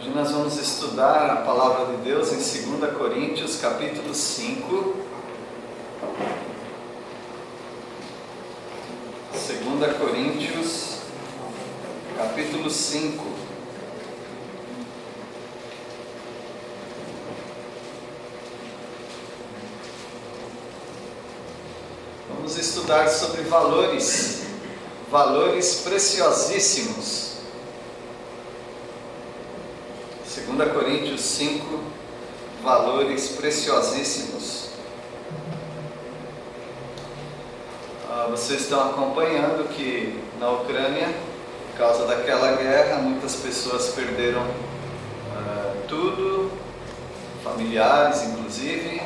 Hoje nós vamos estudar a palavra de Deus em 2 Coríntios, capítulo 5. 2 Coríntios, capítulo 5. Vamos estudar sobre valores preciosíssimos. 2 Coríntios 5, valores preciosíssimos. Vocês estão acompanhando que na Ucrânia, por causa daquela guerra, muitas pessoas perderam tudo, familiares inclusive,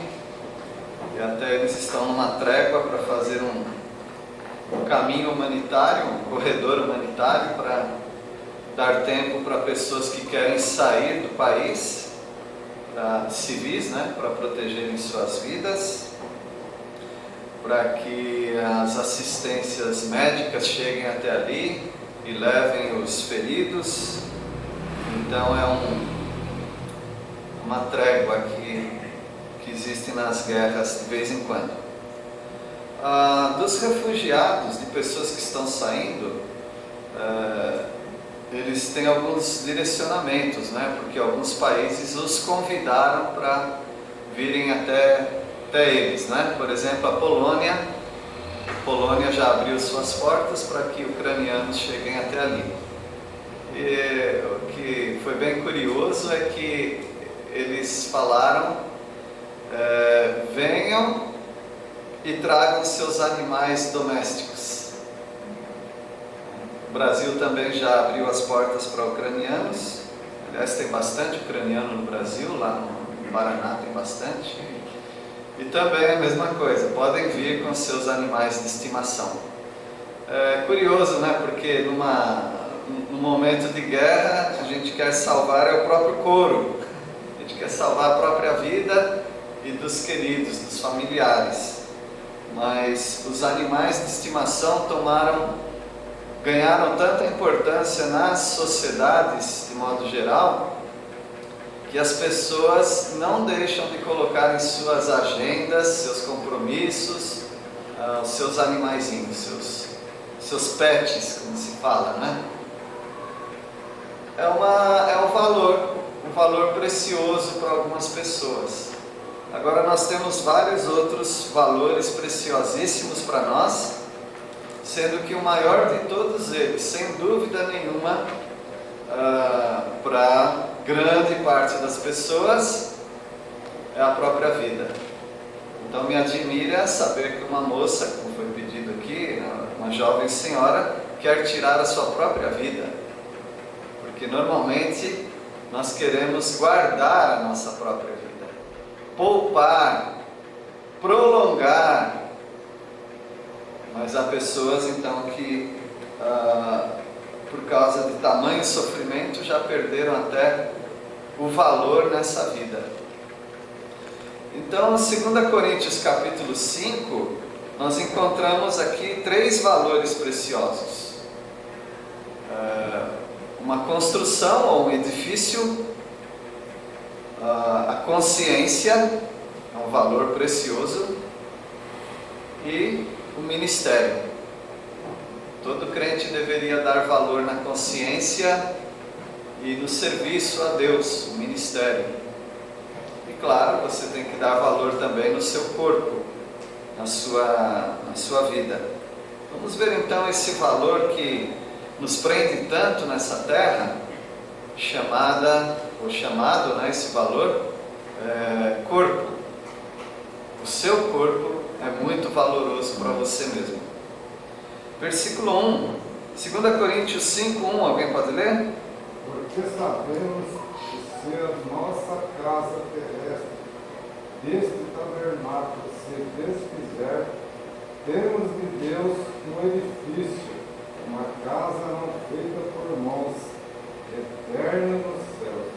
e até eles estão numa trégua para fazer um caminho humanitário, um corredor humanitário para dar tempo para pessoas que querem sair do país, para civis, para protegerem suas vidas, para que as assistências médicas cheguem até ali e levem os feridos. Então é uma trégua que existe nas guerras de vez em quando. Dos refugiados, de pessoas que estão saindo, eles têm alguns direcionamentos, porque alguns países os convidaram para virem até eles, Por exemplo, a Polônia já abriu suas portas para que ucranianos cheguem até ali. E o que foi bem curioso é que eles falaram, venham e tragam seus animais domésticos. O Brasil também já abriu as portas para ucranianos. Aliás, tem bastante ucraniano no Brasil, lá no Paraná tem bastante. E também a mesma coisa, podem vir com seus animais de estimação. É curioso, porque num momento de guerra, a gente quer salvar o próprio couro. A gente quer salvar a própria vida e dos queridos, dos familiares. Mas os animais de estimação ganharam tanta importância nas sociedades, de modo geral, que as pessoas não deixam de colocar em suas agendas, seus compromissos, os seus animaizinhos, seus pets, como se fala, É um valor precioso para algumas pessoas. Agora nós temos vários outros valores preciosíssimos para nós, sendo que o maior de todos eles, sem dúvida nenhuma, para grande parte das pessoas, é a própria vida. Então me admira saber que uma moça, como foi pedido aqui, uma jovem senhora, quer tirar a sua própria vida, porque normalmente nós queremos guardar a nossa própria vida, poupar, prolongar. Mas há pessoas então que, por causa de tamanho sofrimento, já perderam até o valor nessa vida. Então, em 2 Coríntios capítulo 5, nós encontramos aqui 3 valores preciosos. Uma construção ou um edifício, a consciência é um valor precioso, e o ministério. Todo crente deveria dar valor na consciência e no serviço a Deus, o ministério. E claro, você tem que dar valor também no seu corpo, na sua vida. Vamos ver então esse valor que nos prende tanto nessa terra, chamado, esse valor, corpo. O seu corpo é muito valoroso para você mesmo. Versículo 1, 2 Coríntios 5, 1, alguém pode ler? Porque sabemos que se a nossa casa terrestre, este tabernáculo, se desfizer, temos de Deus um edifício, uma casa não feita por mãos, eterna nos céus.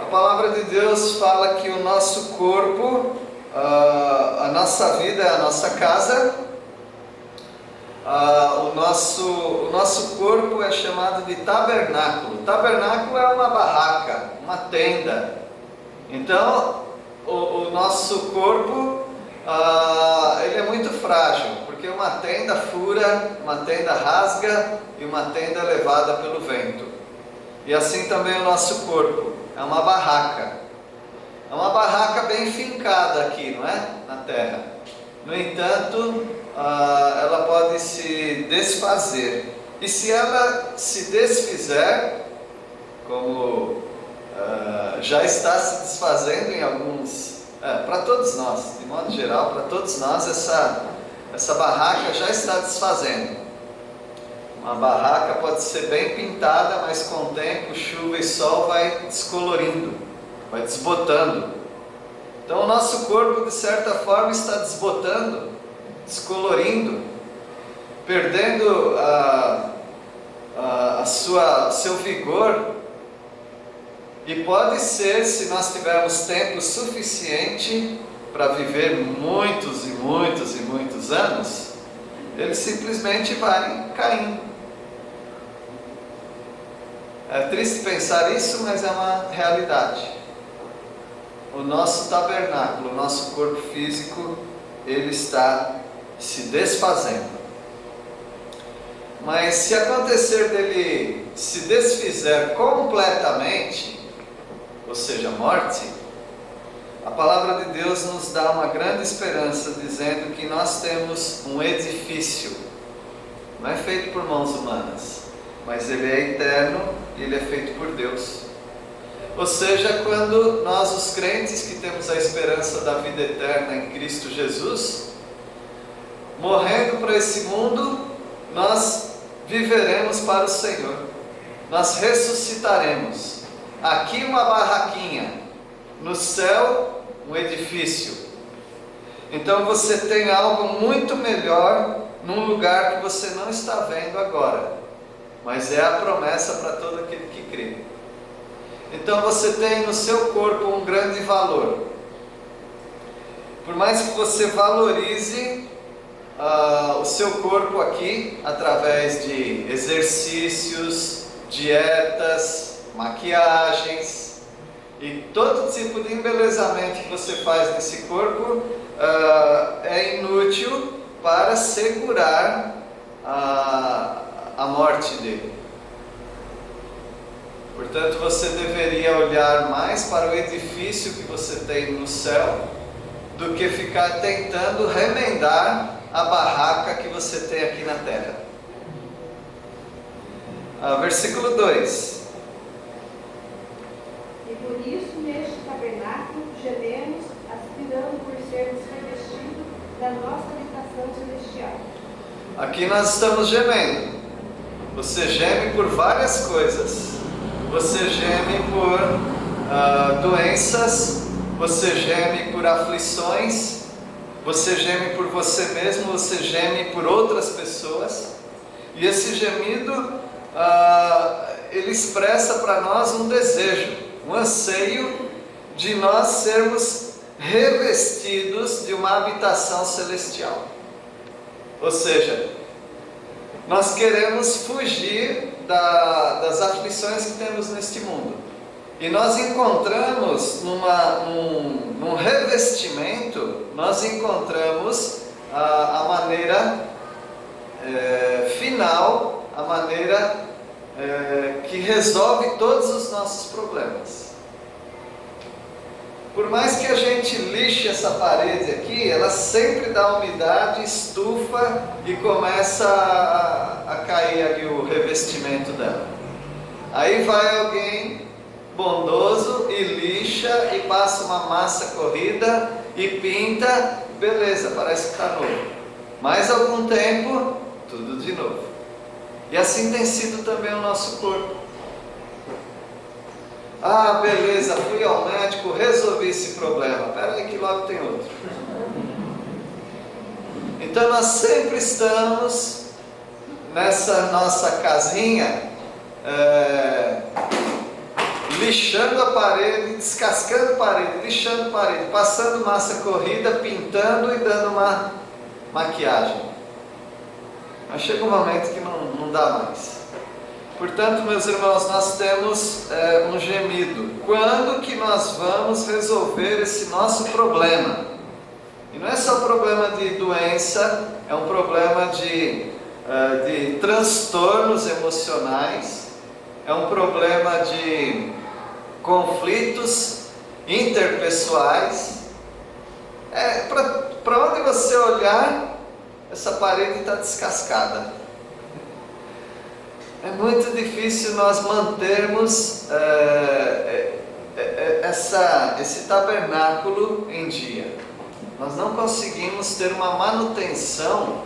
A palavra de Deus fala que o nosso corpo, a nossa vida é a nossa casa, o nosso corpo é chamado de tabernáculo. Tabernáculo é uma barraca, uma tenda. Então, o nosso corpo, ele é muito frágil, porque uma tenda fura, uma tenda rasga e uma tenda é levada pelo vento. E assim também o nosso corpo, é uma barraca. É uma barraca bem fincada aqui, não é? Na terra. No entanto, ela pode se desfazer. E se ela se desfizer, como já está se desfazendo em alguns, para todos nós, de modo geral, para todos nós, essa barraca já está desfazendo. Uma barraca pode ser bem pintada, mas com o tempo, chuva e sol vai descolorindo, vai desbotando. Então o nosso corpo, de certa forma, está desbotando, descolorindo, perdendo seu vigor. E pode ser, se nós tivermos tempo suficiente para viver muitos e muitos e muitos anos, ele simplesmente vai caindo. É triste pensar isso, mas é uma realidade. O nosso tabernáculo, o nosso corpo físico, ele está se desfazendo. Mas se acontecer dele se desfizer completamente, ou seja, morte, a palavra de Deus nos dá uma grande esperança, dizendo que nós temos um edifício, não é feito por mãos humanas, mas ele é eterno e ele é feito por Deus. Ou seja, quando nós, os crentes que temos a esperança da vida eterna em Cristo Jesus, morrendo para esse mundo, nós viveremos para o Senhor, nós ressuscitaremos. Aqui uma barraquinha, no céu um edifício. Então você tem algo muito melhor num lugar que você não está vendo agora, mas é a promessa para todo aquele que crê. Então você tem no seu corpo um grande valor. Por mais que você valorize o seu corpo aqui, através de exercícios, dietas, maquiagens e todo tipo de embelezamento que você faz nesse corpo, é inútil para segurar a morte dele. Portanto, você deveria olhar mais para o edifício que você tem no céu do que ficar tentando remendar a barraca que você tem aqui na terra. Versículo 2. E por isso, neste tabernáculo, gememos, aspirando por sermos revestidos da nossa habitação celestial. Aqui nós estamos gemendo. Você geme por várias coisas. Você geme por doenças, você geme por aflições, você geme por você mesmo, você geme por outras pessoas. E esse gemido, ele expressa para nós um desejo, um anseio de nós sermos revestidos de uma habitação celestial. Ou seja, nós queremos fugir das aflições que temos neste mundo. E nós encontramos num revestimento, nós encontramos a maneira final, a maneira que resolve todos os nossos problemas. Por mais que a gente lixe essa parede aqui, ela sempre dá umidade, estufa e começa a cair ali o revestimento dela. Aí vai alguém bondoso e lixa e passa uma massa corrida e pinta, beleza, parece que está novo. Mais algum tempo, tudo de novo. E assim tem sido também o nosso corpo. Ah, beleza, fui ao médico, resolvi esse problema. Espera aí que logo tem outro. Então nós sempre estamos nessa nossa casinha, lixando a parede, descascando a parede, lixando a parede, passando massa corrida, pintando e dando uma maquiagem. Mas chega um momento que não dá mais. Portanto, meus irmãos, nós temos um gemido. Quando que nós vamos resolver esse nosso problema? E não é só problema de doença, é um problema de transtornos emocionais, é um problema de conflitos interpessoais. Para onde você olhar, essa parede está descascada. É muito difícil nós mantermos esse tabernáculo em dia. Nós não conseguimos ter uma manutenção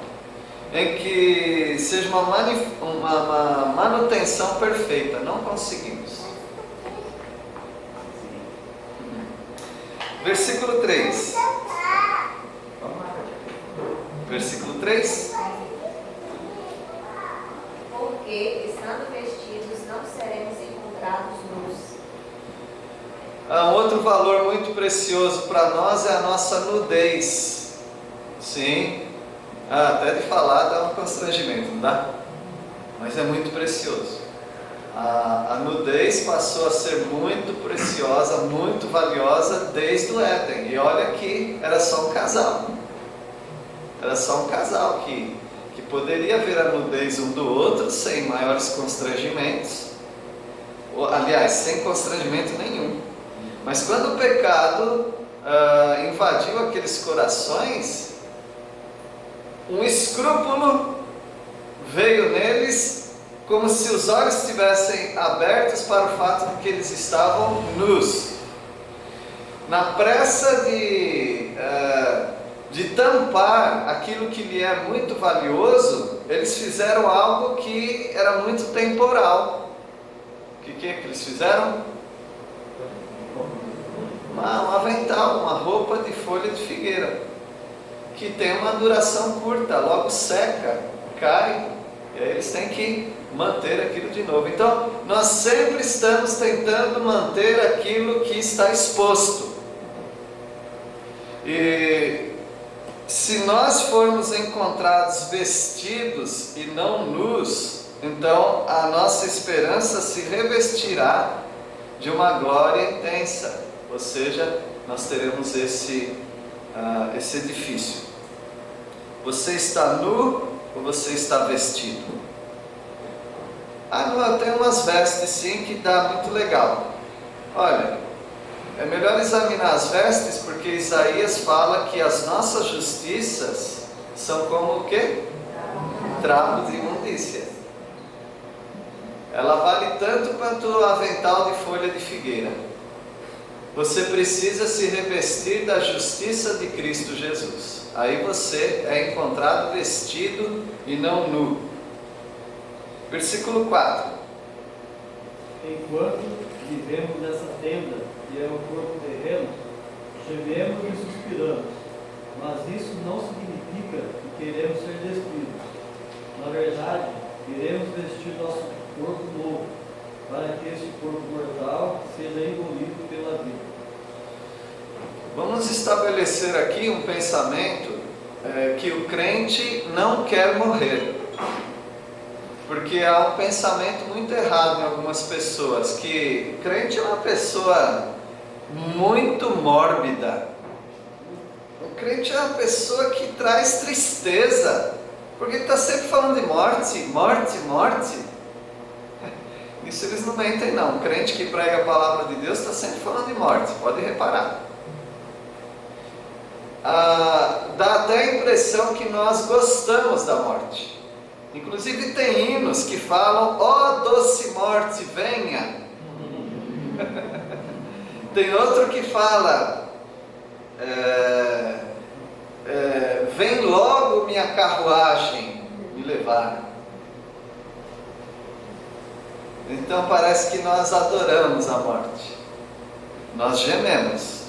em que seja uma manutenção perfeita. Não conseguimos. Versículo 3. Versículo 3. Porque, estando vestidos, não seremos encontrados nus. Um outro valor muito precioso para nós é a nossa nudez. Sim, até de falar dá um constrangimento, não dá? Mas é muito precioso. A nudez passou a ser muito preciosa, muito valiosa desde o Éden. E olha que era só um casal. Era só um casal que poderia ver a nudez um do outro sem maiores constrangimentos. Aliás, sem constrangimento nenhum. Mas quando o pecado invadiu aqueles corações, um escrúpulo veio neles, como se os olhos estivessem abertos para o fato de que eles estavam nus. Na pressa de tampar aquilo que lhe é muito valioso, eles fizeram algo que era muito temporal. O que é que eles fizeram? Um avental, uma roupa de folha de figueira, que tem uma duração curta, logo seca, cai, e aí eles têm que manter aquilo de novo. Então, nós sempre estamos tentando manter aquilo que está exposto. E se nós formos encontrados vestidos e não nus, então a nossa esperança se revestirá de uma glória intensa. Ou seja, nós teremos esse edifício. Você está nu ou você está vestido? Não, tem umas vestes sim que dá muito legal. Olha, é melhor examinar as vestes, porque Isaías fala que as nossas justiças são como o quê? Trapos de imundícia. Ela vale tanto quanto o avental de folha de figueira. Você precisa se revestir da justiça de Cristo Jesus. Aí você é encontrado vestido e não nu. Versículo 4. Enquanto vivemos nessa tenda, que é o corpo terreno, gememos e suspiramos, mas isso não significa que queremos ser despidos. Na verdade, queremos vestir nosso corpo novo, para que este corpo mortal seja engolido pela vida. Vamos estabelecer aqui um pensamento que o crente não quer morrer. Porque há um pensamento muito errado em algumas pessoas, que crente é uma pessoa muito mórbida. O crente é uma pessoa que traz tristeza, porque está sempre falando de morte, morte, morte. Isso eles não mentem não. O crente que prega a palavra de Deus está sempre falando de morte, pode reparar. Dá até a impressão que nós gostamos da morte. Inclusive tem hinos que falam: ó doce morte, venha. Tem outro que fala: vem logo minha carruagem me levar. Então parece que nós adoramos a morte, nós gememos.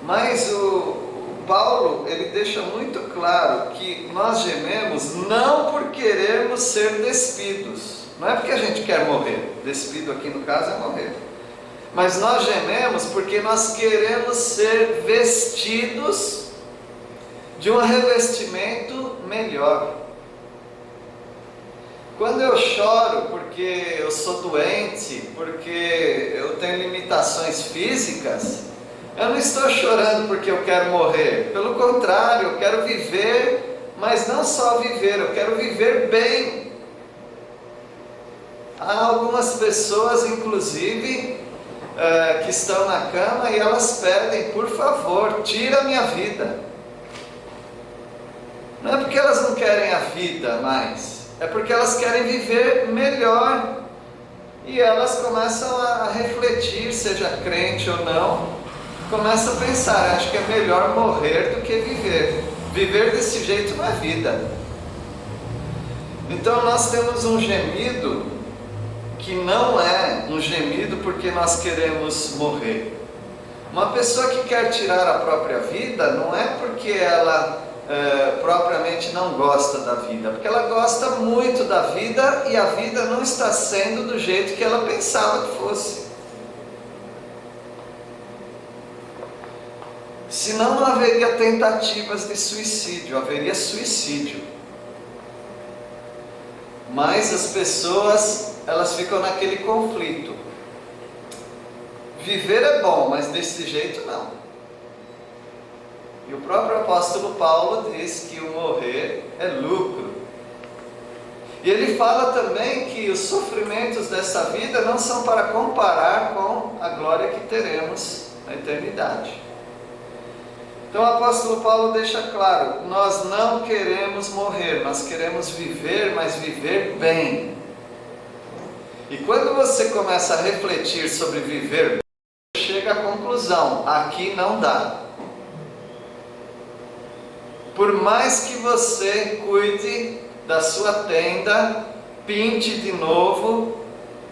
Mas o Paulo, ele deixa muito claro que nós gememos não por querermos ser despidos. Não é porque a gente quer morrer. Despido aqui no caso é morrer. Mas nós gememos porque nós queremos ser vestidos de um revestimento melhor. Quando eu choro porque eu sou doente, porque eu tenho limitações físicas, eu não estou chorando porque eu quero morrer. Pelo contrário, eu quero viver, mas não só viver, eu quero viver bem. Há algumas pessoas, inclusive, que estão na cama e elas pedem, por favor, tira a minha vida. Não é porque elas não querem a vida mais, é porque elas querem viver melhor. E elas começam a refletir, seja crente ou não, começam a pensar, acho que é melhor morrer do que viver. Viver desse jeito não é vida. Então nós temos um gemido que não é um gemido porque nós queremos morrer. Uma pessoa que quer tirar a própria vida não é porque ela propriamente não gosta da vida, porque ela gosta muito da vida e a vida não está sendo do jeito que ela pensava que fosse. Senão não haveria tentativas de suicídio, haveria suicídio. Mas as pessoas, elas ficam naquele conflito. Viver é bom, mas desse jeito não. E o próprio apóstolo Paulo diz que o morrer é lucro. E ele fala também que os sofrimentos dessa vida não são para comparar com a glória que teremos na eternidade. Então o apóstolo Paulo deixa claro, nós não queremos morrer, nós queremos viver, mas viver bem. E quando você começa a refletir sobre viver bem, chega à conclusão, aqui não dá. Por mais que você cuide da sua tenda, pinte de novo,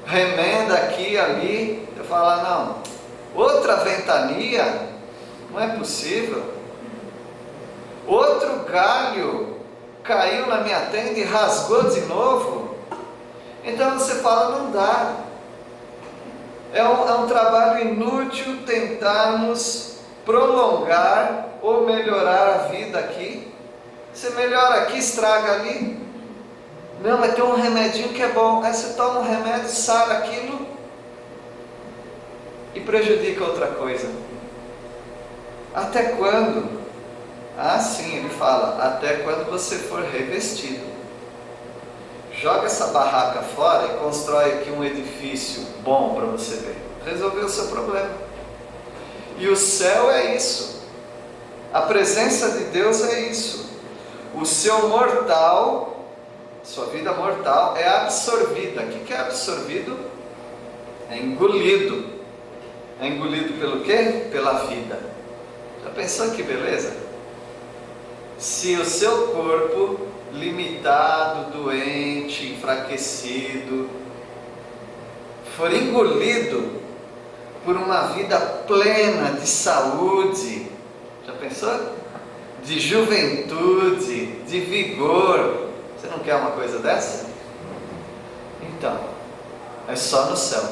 remenda aqui e ali, eu falo, não, outra ventania, não é possível. Outro galho caiu na minha tenda e rasgou de novo. Então você fala, não dá. É um trabalho inútil tentarmos prolongar ou melhorar a vida aqui. Você melhora aqui, estraga ali. Não, mas tem um remedinho que é bom. Aí você toma um remédio, sara aquilo e prejudica outra coisa. Até quando? Ah, sim, ele fala, até quando você for revestido. Joga essa barraca fora e constrói aqui um edifício bom para você ver. Resolveu o seu problema. E o céu é isso. A presença de Deus é isso. O seu mortal, sua vida mortal é absorvida. O que é absorvido? É engolido. É engolido pelo quê? Pela vida. Já pensou que beleza? Se o seu corpo limitado, doente, enfraquecido, for engolido por uma vida plena de saúde, já pensou? De juventude, de vigor, você não quer uma coisa dessa? Então, é só no céu.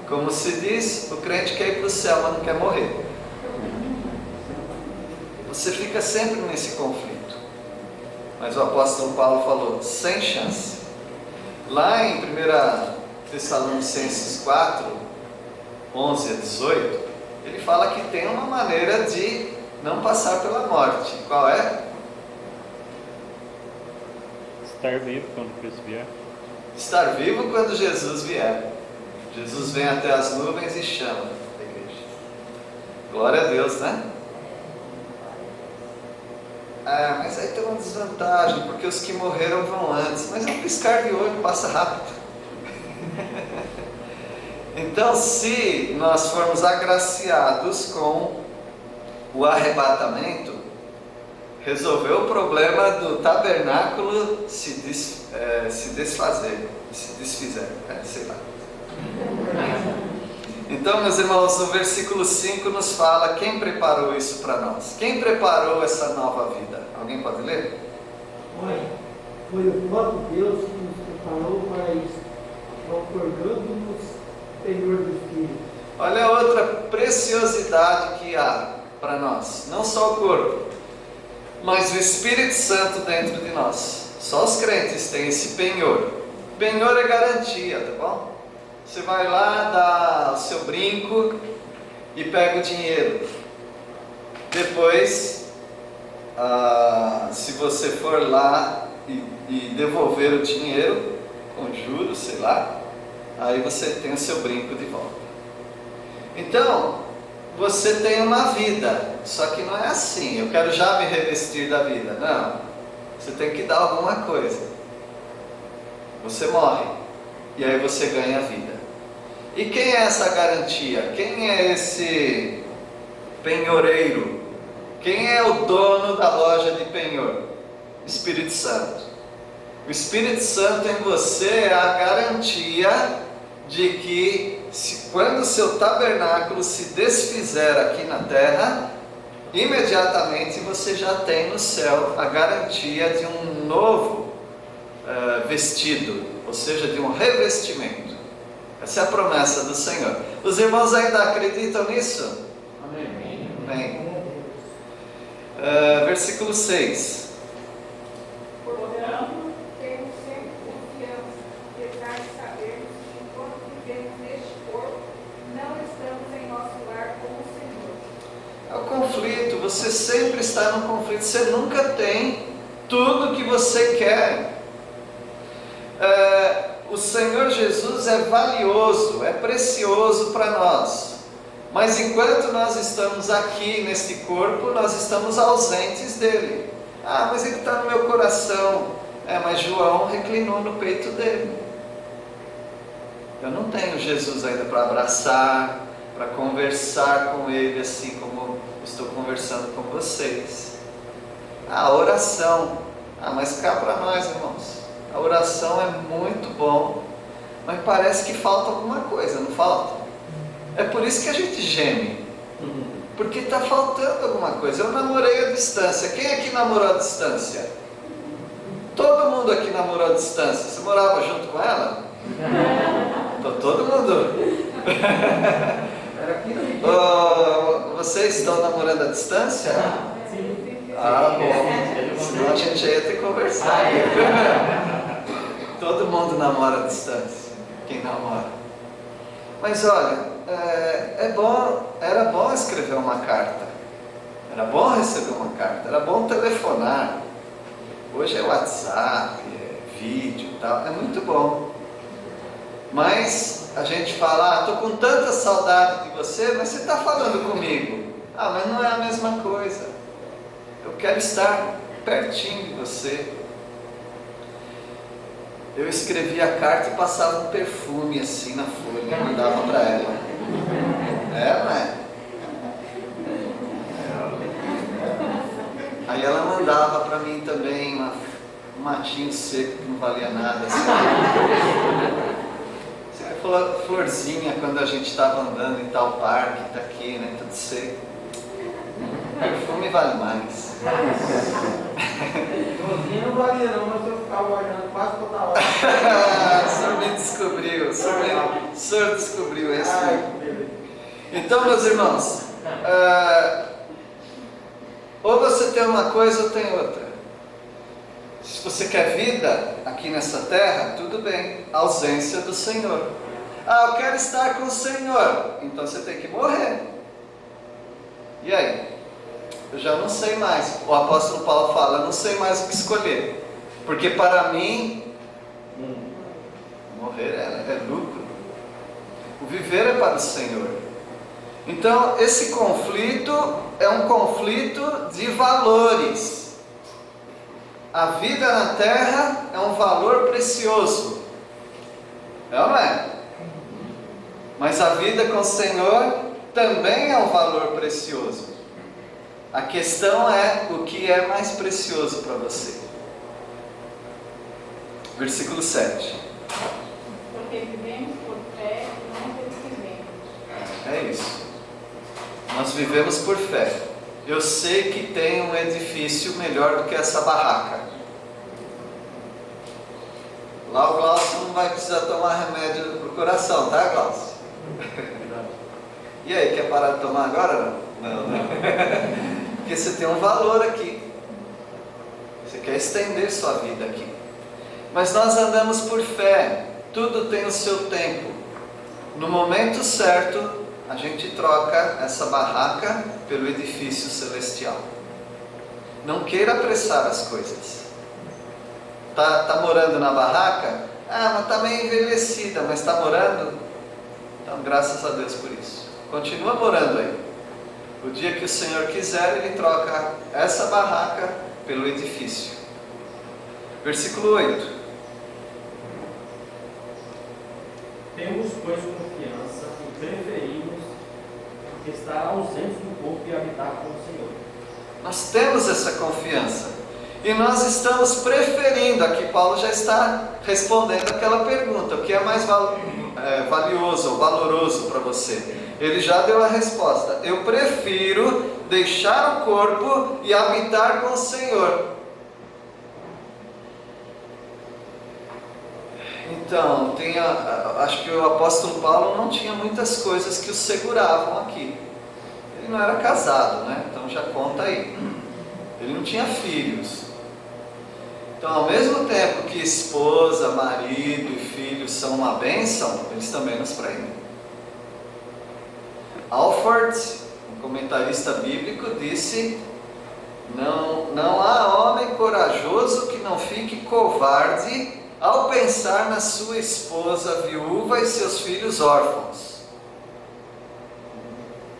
Como se diz, o crente quer ir para o céu, mas não quer morrer. Você fica sempre nesse conflito. Mas o apóstolo Paulo falou, sem chance. Lá em 1 Tessalonicenses 4, 11 a 18, ele fala que tem uma maneira de não passar pela morte. Qual é? Estar vivo quando Cristo vier. Estar vivo quando Jesus vier. Jesus vem até as nuvens e chama a igreja. Glória a Deus, né? Ah, mas aí tem uma desvantagem, porque os que morreram vão antes. Mas é um piscar de olho, passa rápido. Então, se nós formos agraciados com o arrebatamento, resolveu o problema do tabernáculo se desfizer, sei lá. Então, meus irmãos, no versículo 5 nos fala quem preparou isso para nós. Quem preparou essa nova vida? Alguém pode ler? Foi o próprio Deus que nos preparou para isso, otorgando-nos Senhor do Espírito. Olha a outra preciosidade que há para nós. Não só o corpo, mas o Espírito Santo dentro de nós. Só os crentes têm esse penhor. Penhor é garantia, tá bom? Você vai lá, dá o seu brinco e pega o dinheiro. Depois, se você for lá e devolver o dinheiro, com juros, sei lá, aí você tem o seu brinco de volta. Então, você tem uma vida, só que não é assim, eu quero já me revestir da vida. Não, você tem que dar alguma coisa. Você morre, e aí você ganha a vida. E quem é essa garantia? Quem é esse penhoreiro? Quem é o dono da loja de penhor? Espírito Santo. O Espírito Santo em você é a garantia de que quando o seu tabernáculo se desfizer aqui na terra, imediatamente você já tem no céu a garantia de um novo vestido, ou seja, de um revestimento. Essa é a promessa do Senhor. Os irmãos ainda acreditam nisso? Amém. Amém. Versículo 6. Portanto, temos sempre confiança, apesar de sabermos que enquanto vivemos neste corpo, não estamos em nosso lar com o Senhor. É o conflito, você sempre está no conflito, você nunca tem tudo que você quer. O Senhor Jesus é valioso, é precioso para nós, mas enquanto nós estamos aqui neste corpo, nós estamos ausentes dele. Mas ele está no meu coração. Mas João reclinou no peito dele. Eu não tenho Jesus ainda para abraçar, para conversar com ele assim como estou conversando com vocês. A oração, mas cá para nós, irmãos, a oração é muito bom, mas parece que falta alguma coisa, não falta? É por isso que a gente geme, porque está faltando alguma coisa. Eu namorei à distância. Quem aqui namorou à distância? Todo mundo aqui namorou à distância. Você morava junto com ela? Todo mundo. Vocês estão namorando à distância? Bom. Senão a gente ia ter que conversar. Todo mundo namora à distância. Quem namora. Mas olha, era bom escrever uma carta. Era bom receber uma carta. Era bom telefonar. Hoje é WhatsApp, é vídeo e tal. É muito bom. Mas a gente fala, estou com tanta saudade de você, mas você está falando comigo. Mas não é a mesma coisa. Eu quero estar pertinho de você. Eu escrevia a carta e passava um perfume assim na folha e mandava para ela. Não é? Aí ela mandava para mim também um matinho seco que não valia nada. Assim. Florzinha quando a gente estava andando em tal parque, está aqui, né? Tudo seco. Perfume vale mais. Florzinha não valia não, mas eu ficava guardando quase toda hora. O senhor me descobriu, o senhor descobriu esse. Então, meus irmãos, ou você tem uma coisa ou tem outra. Se você quer vida aqui nessa terra, tudo bem, ausência do Senhor. Eu quero estar com o Senhor, então você tem que morrer. E aí? Eu já não sei mais. O apóstolo Paulo fala, eu não sei mais o que escolher. Porque para mim, morrer é lucro. O viver é para o Senhor. Então, esse conflito é um conflito de valores. A vida na terra é um valor precioso. É ou não é? Mas a vida com o Senhor também é um valor precioso. A questão é o que é mais precioso para você. Versículo 7. Porque vivemos por fé e não pelo que vemos. É isso. Nós vivemos por fé. Eu sei que tem um edifício melhor do que essa barraca. Lá o Glaucio não vai precisar tomar remédio pro coração, tá, Glaucio? E aí, quer parar de tomar agora? Não, né? Porque você tem um valor aqui. Você quer estender sua vida aqui. Mas nós andamos por fé, tudo tem o seu tempo. No momento certo, a gente troca essa barraca pelo edifício celestial. Não queira apressar as coisas. Tá morando na barraca? Mas está meio envelhecida, mas está morando? Então, graças a Deus por isso. Continua morando aí. O dia que o Senhor quiser, Ele troca essa barraca pelo edifício. Versículo 8. Temos, pois, confiança e preferimos estar ausentes do corpo e habitar com o Senhor. Nós temos essa confiança. E nós estamos preferindo, aqui Paulo já está respondendo aquela pergunta: o que é mais valioso ou valoroso para você? Ele já deu a resposta: eu prefiro deixar o corpo e habitar com o Senhor. Então, acho que o apóstolo Paulo não tinha muitas coisas que o seguravam aqui. Ele não era casado, né? Então já conta aí. Ele não tinha filhos. Então, ao mesmo tempo que esposa, marido e filhos são uma bênção, eles também nos prendem. Alford, um comentarista bíblico, disse: não há homem corajoso que não fique covarde ao pensar na sua esposa viúva e seus filhos órfãos.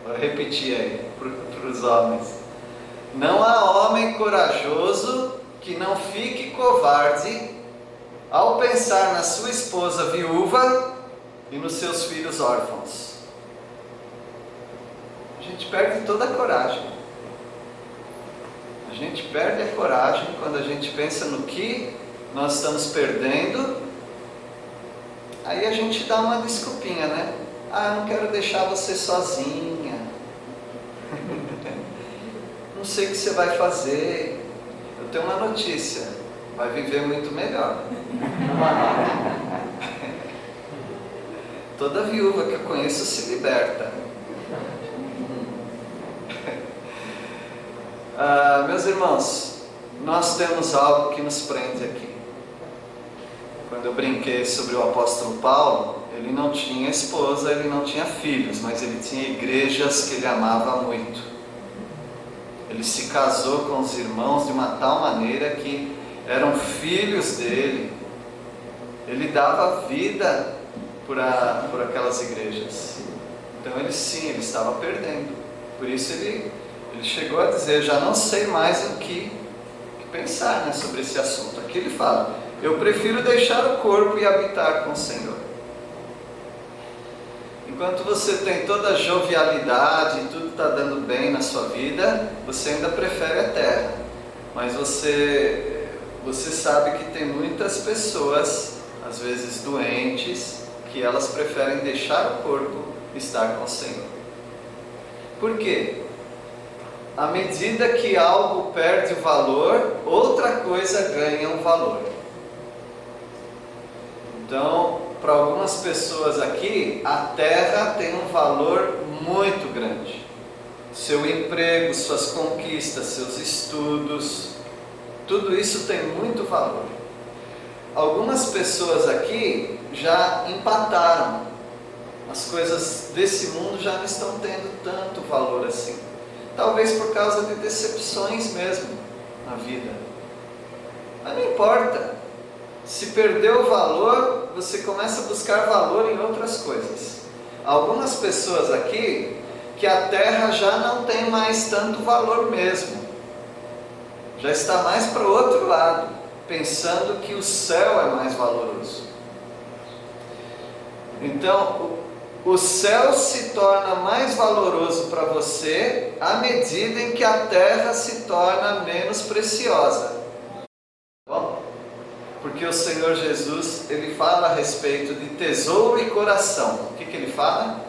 Vou repetir aí para os homens. Não há homem corajoso que não fique covarde ao pensar na sua esposa viúva e nos seus filhos órfãos. A gente perde toda a coragem. A gente perde a coragem quando a gente pensa no que nós estamos perdendo. Aí a gente dá uma desculpinha, né? Eu não quero deixar você sozinha. Não sei o que você vai fazer. Eu tenho uma notícia: vai viver muito melhor. Toda viúva que eu conheço se liberta. Meus irmãos, nós temos algo que nos prende aqui. Quando eu brinquei sobre o apóstolo Paulo, ele não tinha esposa, ele não tinha filhos, mas ele tinha igrejas que ele amava muito. Ele se casou com os irmãos de uma tal maneira que eram filhos dele. Ele dava vida por aquelas igrejas. Então ele estava perdendo. Por isso ele chegou a dizer: já não sei mais o que pensar, né, sobre esse assunto. Aqui ele fala: eu prefiro deixar o corpo e habitar com o Senhor. Enquanto você tem toda a jovialidade e tudo está dando bem na sua vida, você ainda prefere a terra. Mas você sabe que tem muitas pessoas, às vezes doentes, que elas preferem deixar o corpo e estar com o Senhor. Por quê? À medida que algo perde o valor, outra coisa ganha um valor. Então, para algumas pessoas aqui, a terra tem um valor muito grande. Seu emprego, suas conquistas, seus estudos, tudo isso tem muito valor. Algumas pessoas aqui já empataram. As coisas desse mundo já não estão tendo tanto valor assim. Talvez por causa de decepções mesmo na vida. Mas não importa. Se perdeu o valor, você começa a buscar valor em outras coisas. Algumas pessoas aqui, que a terra já não tem mais tanto valor mesmo. Já está mais para o outro lado, pensando que o céu é mais valoroso. Então, o céu se torna mais valoroso para você à medida em que a terra se torna menos preciosa. Bom? Porque o Senhor Jesus, Ele fala a respeito de tesouro e coração. O que Ele fala?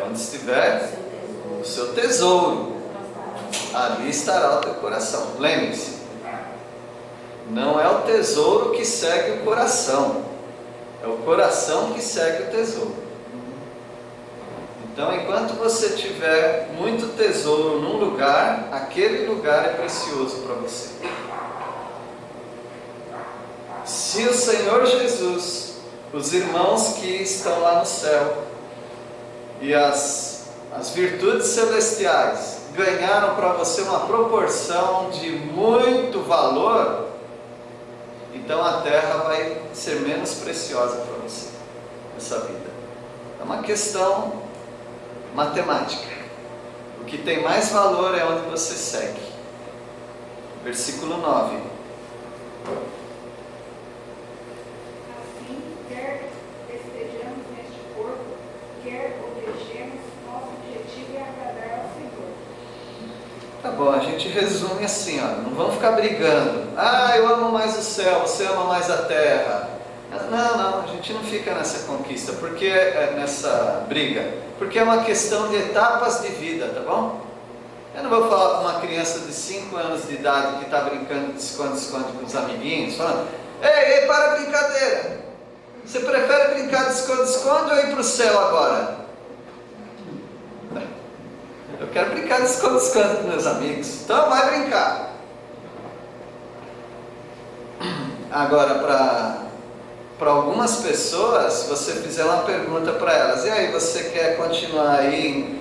Onde estiver o seu tesouro, ali estará o teu coração. Lembre-se, não é o tesouro que segue o coração, é o coração que segue o tesouro. Então, enquanto você tiver muito tesouro num lugar, aquele lugar é precioso para você. Se o Senhor Jesus, os irmãos que estão lá no céu e as virtudes celestiais ganharam para você uma proporção de muito valor, então a terra vai ser menos preciosa para você nessa vida. É uma questão matemática. O que tem mais valor é onde você segue. Versículo 9. Assim, quer estejamos neste corpo, quer o deixemos, nosso objetivo é agradar ao Senhor. Tá bom, a gente resume assim, ó, não vamos ficar brigando. Ah, eu amo mais o céu, você ama mais a terra. Não, a gente não fica nessa conquista, porque nessa briga, porque é uma questão de etapas de vida, tá bom? Eu não vou falar com uma criança de 5 anos de idade que está brincando de esconde-esconde com os amiguinhos, falando: ei, para a brincadeira! Você prefere brincar de esconde-esconde ou ir para o céu agora? Eu quero brincar de esconde-esconde com meus amigos, então vai brincar. Agora, para algumas pessoas, se você fizer uma pergunta para elas: e aí, você quer continuar aí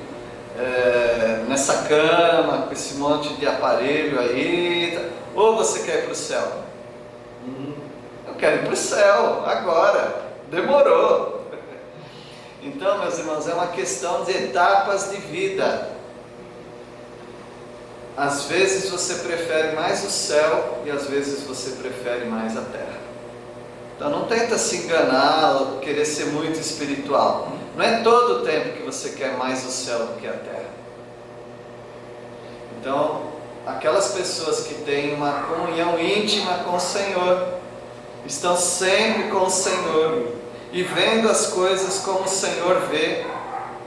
nessa cama, com esse monte de aparelho aí, ou você quer ir para o céu? Eu quero ir para o céu, agora, demorou. Então, meus irmãos, é uma questão de etapas de vida. Às vezes você prefere mais o céu e às vezes você prefere mais a terra. Então não tenta se enganar ou querer ser muito espiritual. Não é todo o tempo que você quer mais o céu do que a terra. Então, aquelas pessoas que têm uma comunhão íntima com o Senhor, estão sempre com o Senhor e vendo as coisas como o Senhor vê,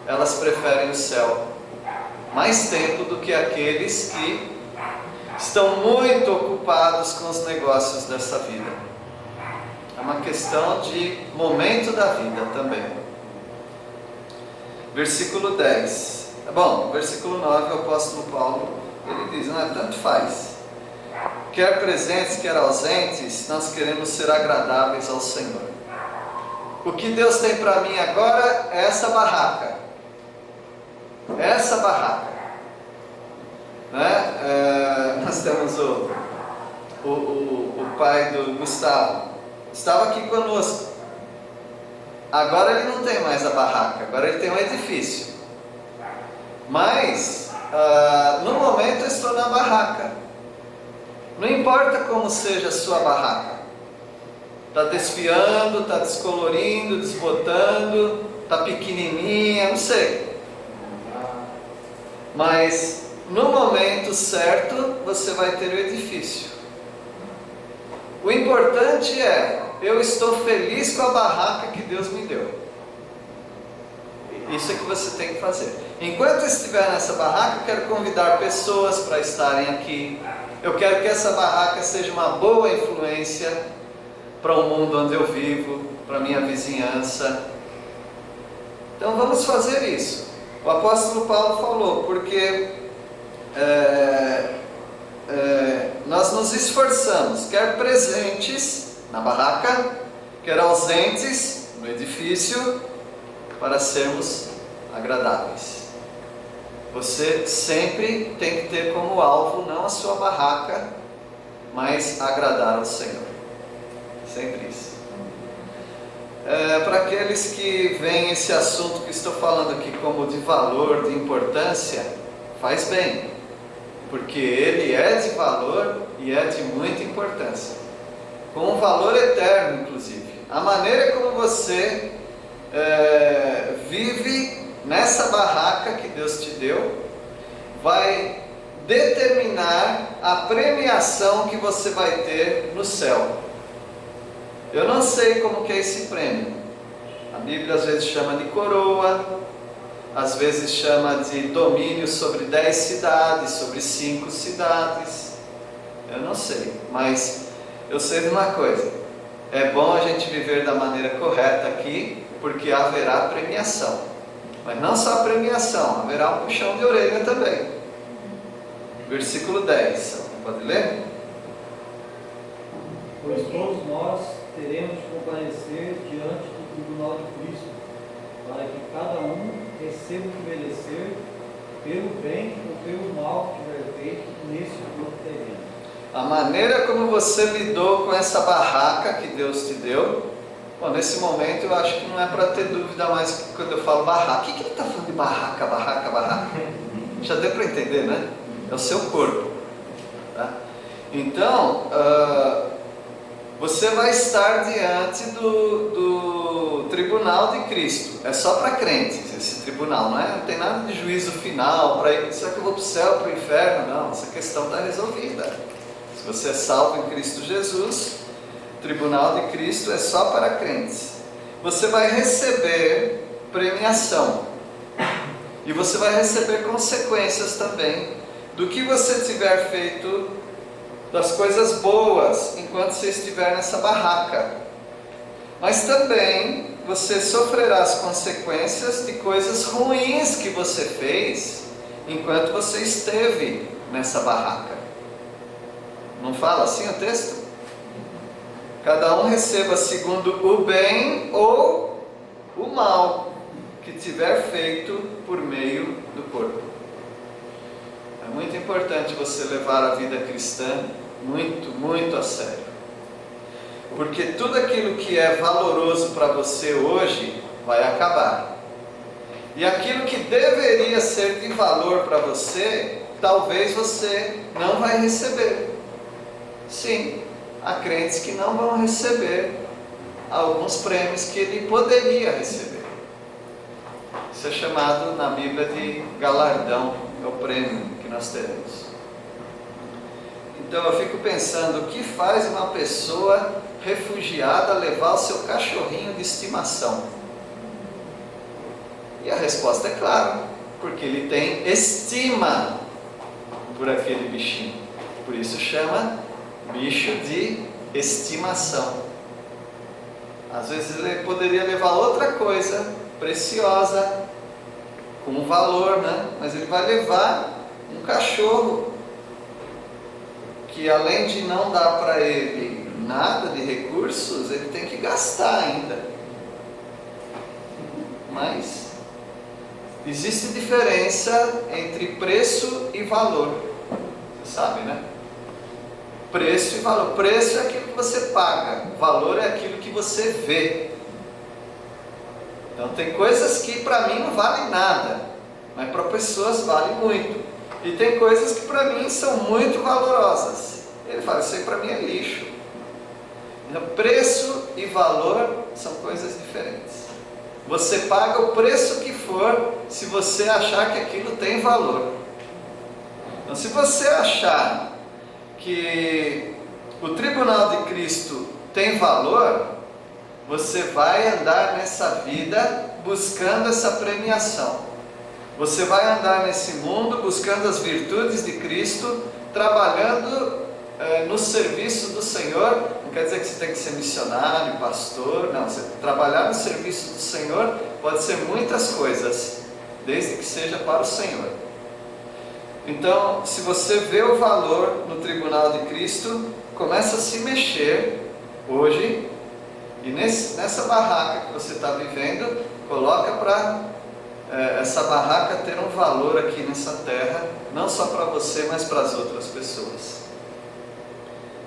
elas preferem o céu mais tempo do que aqueles que estão muito ocupados com os negócios dessa vida. É uma questão de momento da vida também. Versículo 10. Bom, versículo 9, o apóstolo Paulo, ele diz: tanto faz. Quer presentes, quer ausentes, nós queremos ser agradáveis ao Senhor. O que Deus tem para mim agora é essa barraca. Essa barraca, né? Nós temos o pai do Gustavo, estava aqui conosco. Agora ele não tem mais a barraca, agora ele tem um edifício. Mas no momento eu estou na barraca. Não importa como seja a sua barraca, está desfiando, está descolorindo, desbotando, está pequenininha, não sei. Mas no momento certo você vai ter o edifício. O importante é: eu estou feliz com a barraca que Deus me deu. Isso é que você tem que fazer. Enquanto eu estiver nessa barraca, eu quero convidar pessoas para estarem aqui. Eu quero que essa barraca seja uma boa influência para o mundo onde eu vivo, para a minha vizinhança. Então vamos fazer isso. O apóstolo Paulo falou, porque nós nos esforçamos, quer presentes na barraca, quer ausentes no edifício, para sermos agradáveis. Você sempre tem que ter como alvo não a sua barraca, mas agradar ao Senhor. Sempre isso. Para aqueles que veem esse assunto que estou falando aqui como de valor, de importância, faz bem, porque ele é de valor e é de muita importância, com um valor eterno, inclusive. A maneira como você vive nessa barraca que Deus te deu vai determinar a premiação que você vai ter no céu. Eu não sei como que é esse prêmio. A Bíblia às vezes chama de coroa, às vezes chama de domínio sobre 10 cidades, sobre 5 cidades. Eu não sei, mas eu sei de uma coisa: é bom a gente viver da maneira correta aqui, porque haverá premiação. Mas não só a premiação, haverá um puxão de orelha também. Versículo 10, pode ler? Pois todos nós teremos de comparecer diante do tribunal de Cristo, para que cada um receba o que merecer, pelo bem ou pelo mal que tiver feito nesse corpo terreno. A maneira como você lidou com essa barraca que Deus te deu, bom, nesse momento eu acho que não é para ter dúvida mais quando eu falo barraca. O que ele está falando de barraca, barraca, barraca? Já deu para entender, né? É o seu corpo. Tá? Então, você vai estar diante do tribunal de Cristo. É só para crentes esse tribunal, não tem nada de juízo final, será que eu vou para o céu, para o inferno? Não, essa questão está resolvida. Se você é salvo em Cristo Jesus, o tribunal de Cristo é só para crentes. Você vai receber premiação. E você vai receber consequências também do que você tiver feito, das coisas boas, enquanto você estiver nessa barraca. Mas também você sofrerá as consequências de coisas ruins que você fez enquanto você esteve nessa barraca. Não fala assim o texto? Cada um receba segundo o bem ou o mal que tiver feito por meio do corpo. É muito importante você levar a vida cristã muito, muito a sério. Porque tudo aquilo que é valoroso para você hoje vai acabar. E aquilo que deveria ser de valor para você, talvez você não vai receber. Sim, há crentes que não vão receber alguns prêmios que ele poderia receber. Isso é chamado na Bíblia de galardão, é o prêmio que nós teremos. Então eu fico pensando, o que faz uma pessoa refugiada levar o seu cachorrinho de estimação? E a resposta é clara, porque ele tem estima por aquele bichinho. Por isso chama bicho de estimação. Às vezes ele poderia levar outra coisa preciosa, com valor, né? Mas ele vai levar um cachorro que, além de não dar para ele nada de recursos, ele tem que gastar ainda. Mas existe diferença entre preço e valor. Você sabe, né? Preço e valor. Preço é aquilo que você paga, valor é aquilo que você vê. Então tem coisas que para mim não valem nada, mas para pessoas valem muito. E tem coisas que para mim são muito valorosas. Ele fala, isso aí para mim é lixo. Então, preço e valor são coisas diferentes. Você paga o preço que for, se você achar que aquilo tem valor. Então, se você achar que o tribunal de Cristo tem valor, você vai andar nessa vida buscando essa premiação. Você vai andar nesse mundo buscando as virtudes de Cristo, trabalhando no serviço do Senhor. Não quer dizer que você tem que ser missionário, pastor, não. Você trabalhar no serviço do Senhor pode ser muitas coisas, desde que seja para o Senhor. Então, se você vê o valor no tribunal de Cristo, começa a se mexer hoje, e nessa barraca que você está vivendo, coloca para essa barraca ter um valor aqui nessa terra, não só para você, mas para as outras pessoas.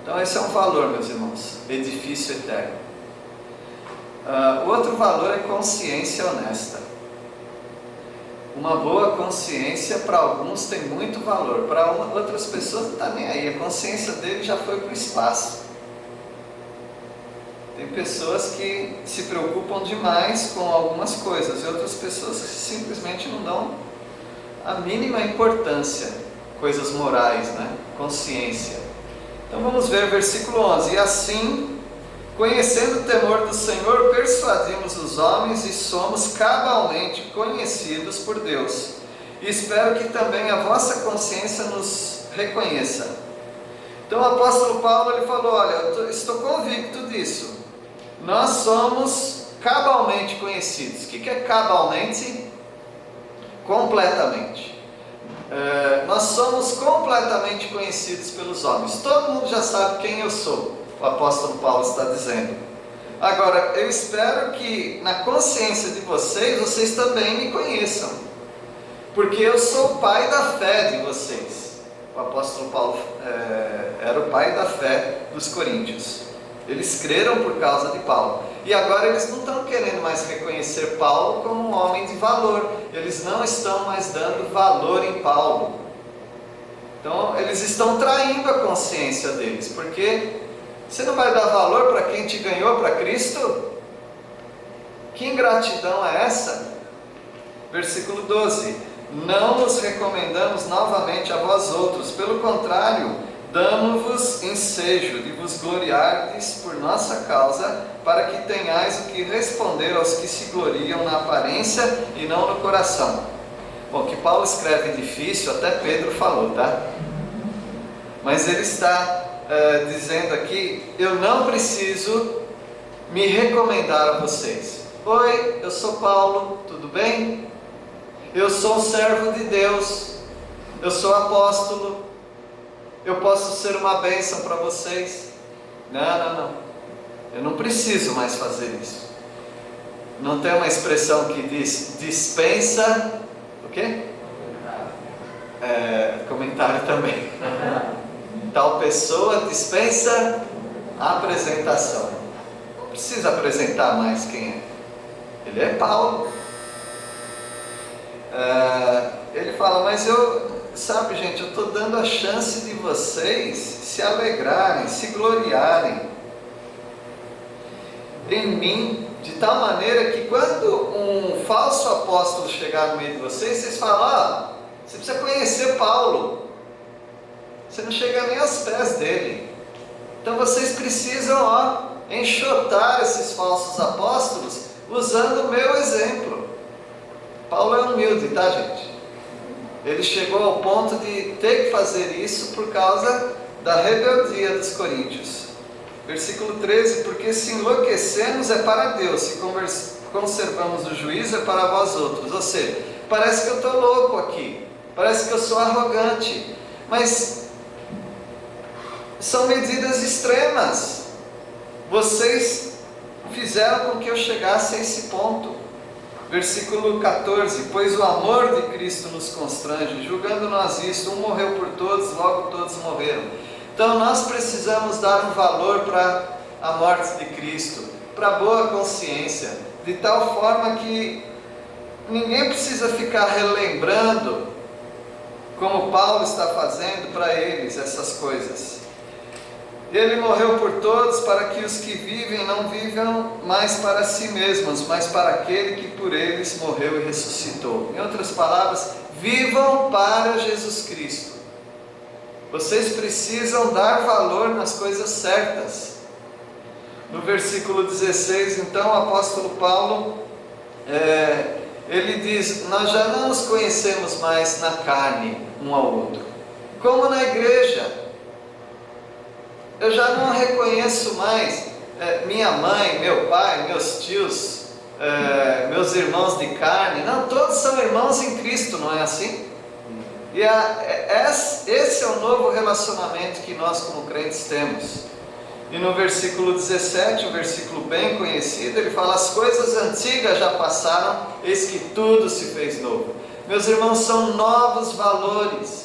Então esse é um valor, meus irmãos, edifício eterno. O outro valor é consciência honesta. Uma boa consciência para alguns tem muito valor, para outras pessoas não está nem aí, a consciência dele já foi para o espaço. Tem pessoas que se preocupam demais com algumas coisas e outras pessoas que simplesmente não dão a mínima importância, coisas morais, né? Consciência. Então vamos ver o versículo 11. E assim, conhecendo o temor do Senhor, persuadimos os homens e somos cabalmente conhecidos por Deus. E espero que também a vossa consciência nos reconheça. Então o apóstolo Paulo ele falou, olha, eu estou convicto disso. Nós somos cabalmente conhecidos. O que é cabalmente? completamente. Nós somos completamente conhecidos pelos homens. Todo mundo já sabe quem eu sou, o apóstolo Paulo está dizendo. Agora, eu espero que na consciência de vocês também me conheçam, porque eu sou o pai da fé de vocês. O apóstolo Paulo era o pai da fé dos coríntios. Eles creram por causa de Paulo. E agora eles não estão querendo mais reconhecer Paulo como um homem de valor. Eles não estão mais dando valor em Paulo. Então eles estão traindo a consciência deles. Porque você não vai dar valor para quem te ganhou para Cristo? Que ingratidão é essa? Versículo 12. Não nos recomendamos novamente a vós outros. Pelo contrário, damos-vos ensejo de vos gloriardes por nossa causa, para que tenhais o que responder aos que se gloriam na aparência e não no coração. Bom, que Paulo escreve difícil, até Pedro falou, tá? Mas ele está dizendo aqui, eu não preciso me recomendar a vocês. Oi, eu sou Paulo, tudo bem? Eu sou um servo de Deus, eu sou apóstolo, eu posso ser uma bênção para vocês. Não. Eu não preciso mais fazer isso. Não tem uma expressão que diz dispensa. O quê? Comentário também. Tal pessoa dispensa apresentação. Não precisa apresentar mais quem é. Ele é Paulo. Ele fala, mas sabe, gente, eu estou dando a chance de vocês se alegrarem, se gloriarem em mim, de tal maneira que quando um falso apóstolo chegar no meio de vocês, vocês falam, você precisa conhecer Paulo, você não chega nem aos pés dele, então vocês precisam enxotar esses falsos apóstolos usando o meu exemplo. Paulo é humilde, tá, gente? Ele chegou ao ponto de ter que fazer isso por causa da rebeldia dos coríntios. Versículo 13, porque se enlouquecemos é para Deus, se conservamos o juízo é para vós outros. Ou seja, parece que eu estou louco aqui, parece que eu sou arrogante, mas são medidas extremas. Vocês fizeram com que eu chegasse a esse ponto. Versículo 14, pois o amor de Cristo nos constrange, julgando nós isto, um morreu por todos, logo todos morreram. Então nós precisamos dar um valor para a morte de Cristo, para a boa consciência, de tal forma que ninguém precisa ficar relembrando, como Paulo está fazendo para eles, essas coisas. Ele morreu por todos, para que os que vivem não vivam mais para si mesmos, mas para aquele que por eles morreu e ressuscitou. Em outras palavras, vivam para Jesus Cristo. Vocês precisam dar valor nas coisas certas. No versículo 16, então, o apóstolo Paulo, ele diz, nós já não nos conhecemos mais na carne um ao outro, como na igreja. Eu já não reconheço mais minha mãe, meu pai, meus tios, meus irmãos de carne. Não, todos são irmãos em Cristo, não é assim? E esse é o novo relacionamento que nós como crentes temos. E no versículo 17, um versículo bem conhecido, ele fala, as coisas antigas já passaram, eis que tudo se fez novo. Meus irmãos, são novos valores.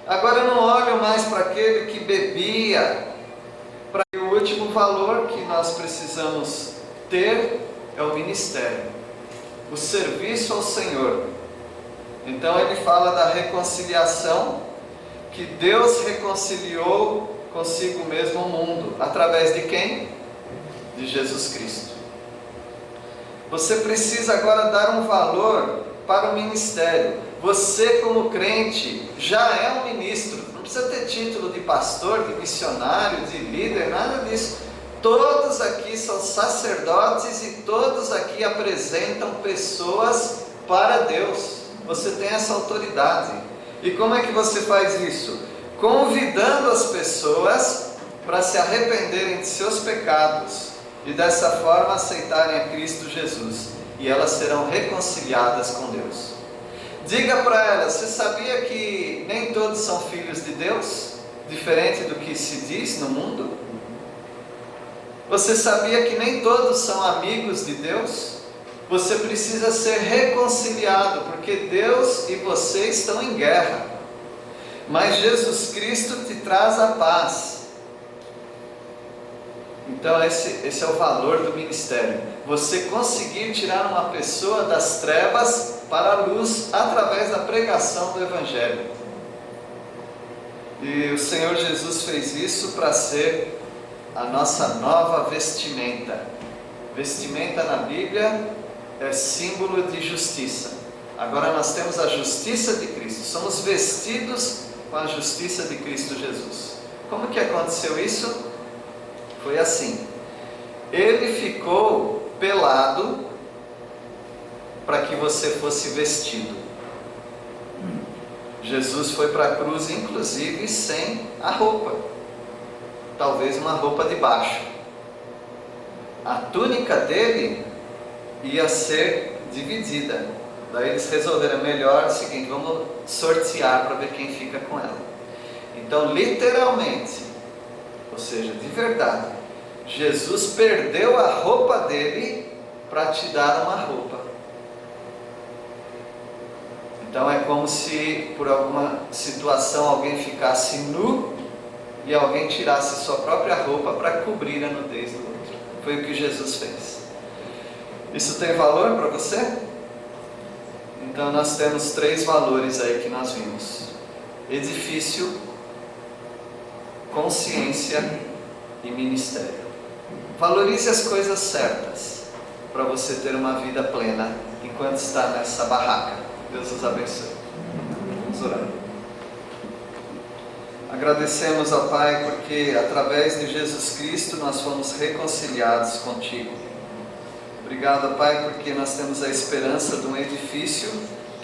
Agora eu não olho mais para aquele que bebia. O último valor que nós precisamos ter é o ministério, o serviço ao Senhor. Então ele fala da reconciliação, que Deus reconciliou consigo mesmo o mundo. Através de quem? De Jesus Cristo. Você precisa agora dar um valor para o ministério. Você como crente já é um ministro, não precisa ter título de pastor, de missionário, de líder, nada disso. Todos aqui são sacerdotes e todos aqui apresentam pessoas para Deus. Você tem essa autoridade. E como é que você faz isso? Convidando as pessoas para se arrependerem de seus pecados e dessa forma aceitarem a Cristo Jesus. E elas serão reconciliadas com Deus. Diga para ela: você sabia que nem todos são filhos de Deus? Diferente do que se diz no mundo? Você sabia que nem todos são amigos de Deus? Você precisa ser reconciliado, porque Deus e você estão em guerra. Mas Jesus Cristo te traz a paz. Então esse é o valor do ministério. Você conseguir tirar uma pessoa das trevas para a luz através da pregação do Evangelho. E o Senhor Jesus fez isso para ser a nossa nova vestimenta. Vestimenta na Bíblia é símbolo de justiça. Agora nós temos a justiça de Cristo. Somos vestidos com a justiça de Cristo Jesus. Como que aconteceu isso? Foi assim: Ele ficou pelado para que você fosse vestido. Jesus foi para a cruz, inclusive, sem a roupa. Talvez uma roupa de baixo. A túnica dele ia ser dividida. Daí eles resolveram: melhor o seguinte, vamos sortear para ver quem fica com ela. Então, literalmente, ou seja, de verdade, Jesus perdeu a roupa dele para te dar uma roupa. Então é como se por alguma situação alguém ficasse nu e alguém tirasse sua própria roupa para cobrir a nudez do outro. Foi o que Jesus fez. Isso tem valor para você? Então nós temos 3 valores aí que nós vimos: edifício, consciência e ministério. Valorize as coisas certas para você ter uma vida plena enquanto está nessa barraca. Deus os abençoe. Vamos orar. Agradecemos ao Pai porque através de Jesus Cristo nós fomos reconciliados contigo. Obrigado, Pai, porque nós temos a esperança de um edifício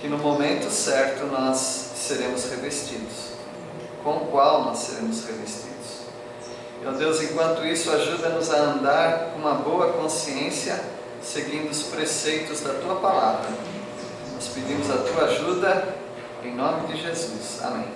que no momento certo nós seremos revestidos. Com o qual nós seremos revestidos. Meu Deus, enquanto isso, ajuda-nos a andar com uma boa consciência, seguindo os preceitos da Tua Palavra. Nós pedimos a Tua ajuda, em nome de Jesus. Amém.